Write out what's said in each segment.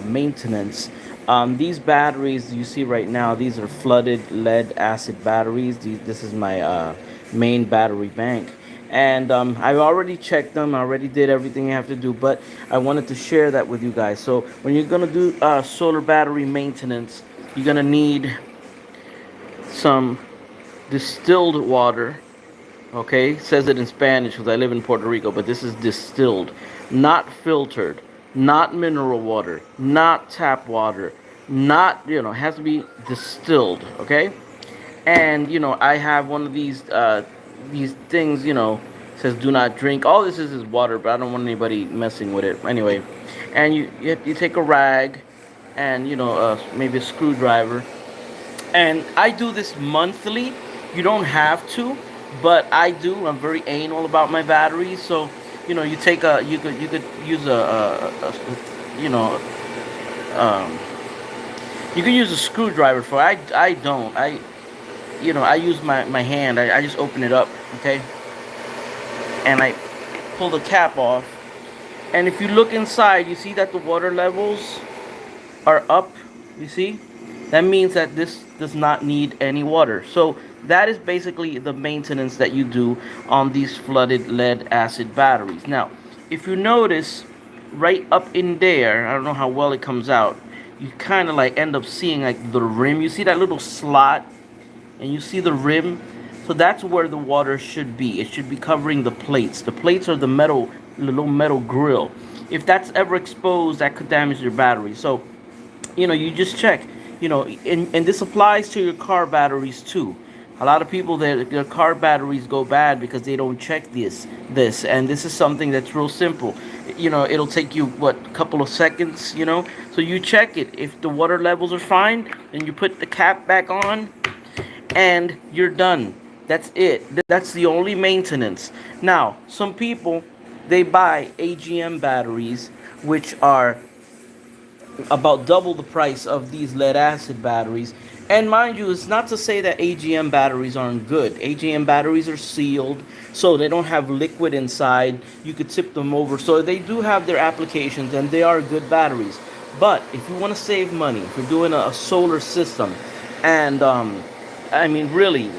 maintenance. These batteries you see right now, these are flooded lead acid batteries. This is my main battery bank. And I've already checked them. I already did everything you have to do, but I wanted to share that with you guys. So when you're gonna do solar battery maintenance, you're gonna need some distilled water. Okay, it says it in Spanish because I live in Puerto Rico, but this is distilled, not filtered, not mineral water, not tap water, not, it has to be distilled. Okay, and I have one of these things, says do not drink. All this is water, but I don't want anybody messing with it anyway. And you take a rag, and maybe a screwdriver, and I do this monthly. You don't have to, but I do. I'm very anal about my batteries. So, you take a you could use a you know um, you could use a screwdriver for. I don't. I use my hand. I just open it up, okay, and I pull the cap off. And if you look inside, you see that the water levels are up. You see? That means that this does not need any water. So that is basically the maintenance that you do on these flooded lead acid batteries. Now, if you notice right up in there, I don't know how well it comes out, you kind of like end up seeing like the rim. You see that little slot, and you see the rim? So that's where the water should be. It should be covering the plates. The plates are the little metal grill. If that's ever exposed, that could damage your battery. So you just check. And this applies to your car batteries too. A lot of people, their car batteries go bad because they don't check and this is something that's real simple. It'll take you what, a couple of seconds. So you check it. If the water levels are fine, then you put the cap back on, and you're done. That's it. That's the only maintenance. Now, some people, they buy AGM batteries, which are about double the price of these lead acid batteries. And mind you, it's not to say that AGM batteries aren't good. AGM batteries are sealed, so they don't have liquid inside. You could tip them over. So they do have their applications, and they are good batteries. But if you want to save money, if you're doing a solar system, and I mean, really,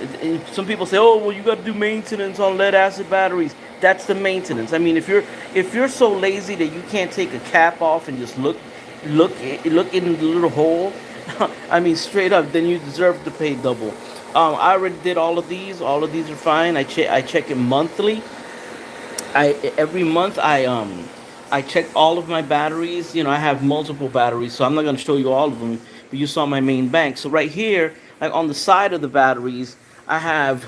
some people say, "Oh, well, you got to do maintenance on lead acid batteries." That's the maintenance. I mean, if you're so lazy that you can't take a cap off and just look in the little hole, I mean, straight up, then you deserve to pay double. I already did all of these. All of these are fine. I check it monthly. Every month I check all of my batteries. I have multiple batteries, so I'm not gonna show you all of them. But you saw my main bank. So right here, like on the side of the batteries, I have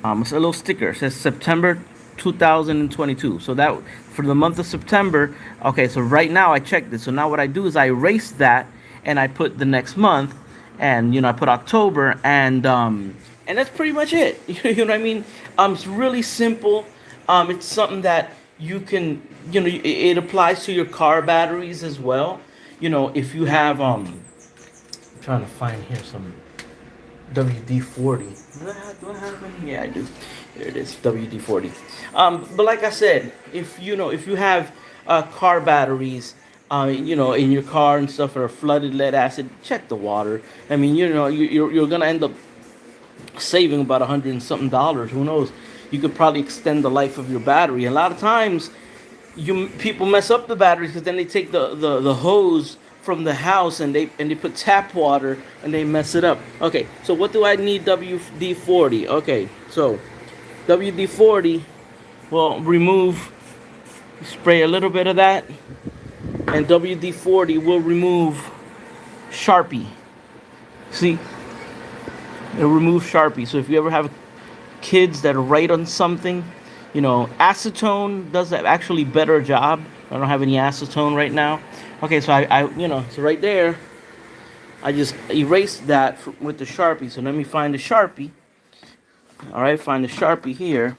it's a little sticker. It says September 2022. So that for the month of September. Okay, so right now I checked this. So now what I do is I erase that, and I put the next month, and I put October, and that's pretty much it. You know what I mean? It's really simple. It's something that you can, it applies to your car batteries as well. If you have I'm trying to find here some WD-40. Do I have any? Yeah, I do. There it is, WD-40. But like I said, if you have car batteries, in your car and stuff that are flooded lead acid, check the water. I mean, you're gonna end up saving about $100 and something dollars. Who knows? You could probably extend the life of your battery. A lot of times, people mess up the batteries because then they take the hose from the house, and they put tap water, and they mess it up. Okay, so what do I need WD-40? Okay, so WD-40 will remove, spray a little bit of that, and WD-40 will remove Sharpie. See, it'll remove Sharpie. So if you ever have kids that write on something, acetone does actually better job. I don't have any acetone right now. Okay, so so right there, I just erased that with the Sharpie. So let me find the Sharpie. All right, find the Sharpie here.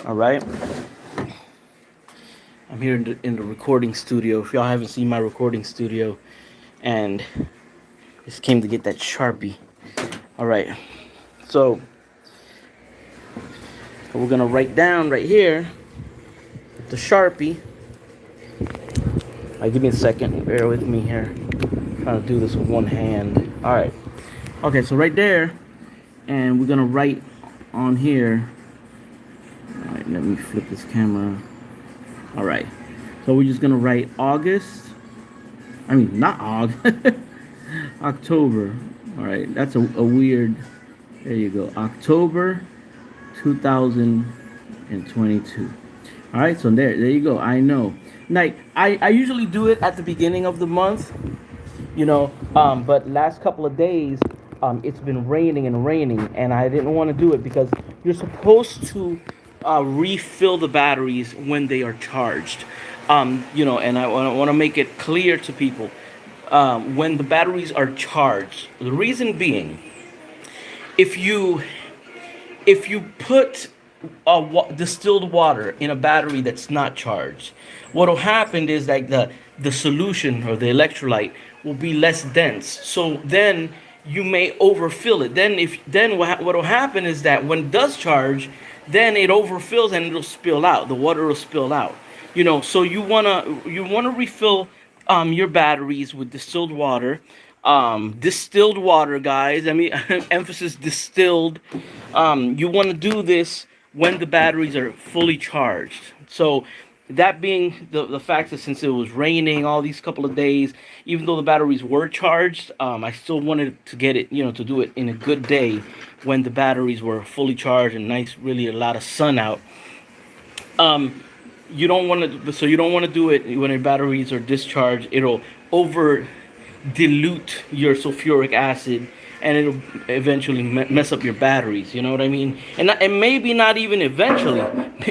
All right. I'm here in the recording studio. If y'all haven't seen my recording studio, and just came to get that Sharpie. All right. So we're gonna write down right here with the Sharpie. Give me a second. Bear with me here. I'm trying to do this with one hand. All right. Okay, so right there, and we're gonna write on here. All right, let me flip this camera. All right. So we're just gonna write August. I mean, not August. October. All right. That's a weird. There you go. October 2022. All right. So there you go. I know. Like I usually do it at the beginning of the month, but last couple of days, it's been raining and raining, and I didn't want to do it because you're supposed to refill the batteries when they are charged. And I want to make it clear to people when the batteries are charged. The reason being, if you put distilled water in a battery that's not charged, what will happen is like the solution or the electrolyte will be less dense. So then you may overfill it. Then what will happen is that when it does charge, then it overfills and it'll spill out. The water will spill out. So you wanna refill your batteries with distilled water. Distilled water, guys. I mean, emphasis distilled. You want to do this when the batteries are fully charged. So that being the fact that since it was raining all these couple of days, even though the batteries were charged, I still wanted to get it, to do it in a good day when the batteries were fully charged and nice, really a lot of sun out. You don't want to do it when your batteries are discharged. It'll over dilute your sulfuric acid, and it'll eventually mess up your batteries. You know what I mean? And maybe not even eventually,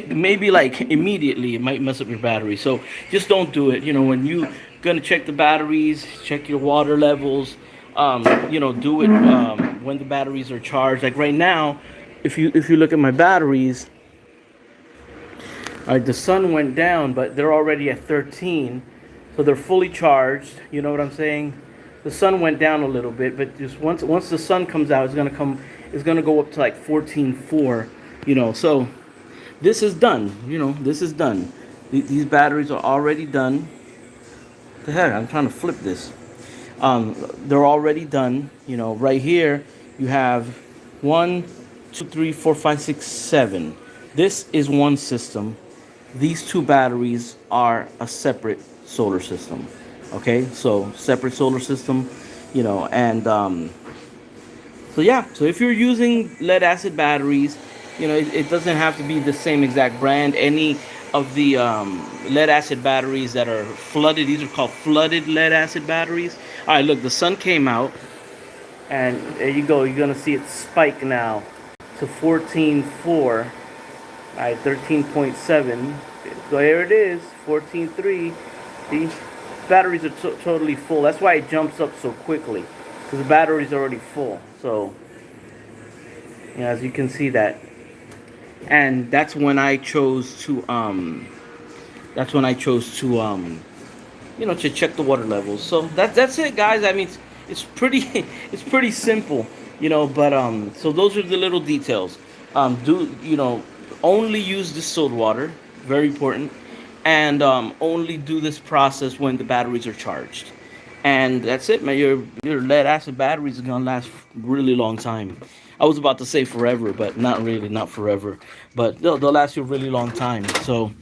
maybe like immediately it might mess up your battery. So just don't do it. When you gonna check the batteries, check your water levels. Do it when the batteries are charged. Like right now, if you look at my batteries, all right, the sun went down, but they're already at 13, so they're fully charged. You know what I'm saying? The sun went down a little bit, but just once the sun comes out, it's gonna go up to like 14.4. So this is done. This is done. These batteries are already done. What the heck? I'm trying to flip this. They're already done. Right here you have 1, 2, 3, 4, 5, 6, 7. This is one system. These two batteries are a separate solar system. Okay, so separate solar system, and so yeah. So if you're using lead acid batteries, it doesn't have to be the same exact brand. Any of the lead acid batteries that are flooded, these are called flooded lead acid batteries. All right, look, the sun came out, and there you go. You're gonna see it spike now to 14.4. All right, 13.7. So here it is, 14.3. See, batteries are totally full. That's why it jumps up so quickly, because the battery's already full. So, as you can see that, and that's when I chose to to check the water levels. So that's it, guys. I mean, it's pretty it's pretty simple, But so those are the little details. Only use distilled water, very important, and only do this process when the batteries are charged. And that's it, man. Your lead acid batteries are gonna last a really long time. I was about to say forever, but not really, not forever. But they'll last you a really long time. So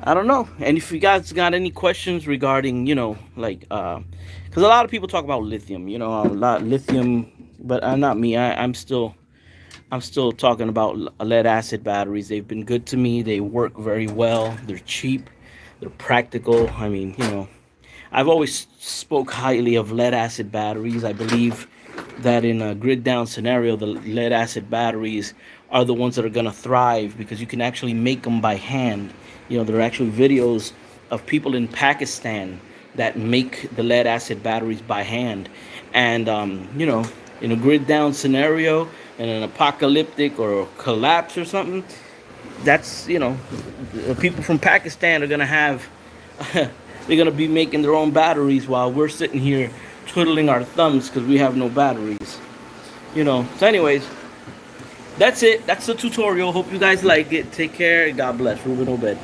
I don't know. And if you guys got any questions regarding, because a lot of people talk about lithium, a lot lithium, but not me. I'm still talking about lead acid batteries. They've been good to me. They work very well. They're cheap. They're practical. I mean, I've always spoke highly of lead acid batteries. I believe that in a grid down scenario, the lead acid batteries are the ones that are going to thrive because you can actually make them by hand. There are actually videos of people in Pakistan that make the lead acid batteries by hand. And, in a grid down scenario, in an apocalyptic or a collapse or something, that's, people from Pakistan are going to have, they're going to be making their own batteries while we're sitting here twiddling our thumbs because we have no batteries. So anyways, that's it. That's the tutorial. Hope you guys like it. Take care. God bless. Ruben Obed.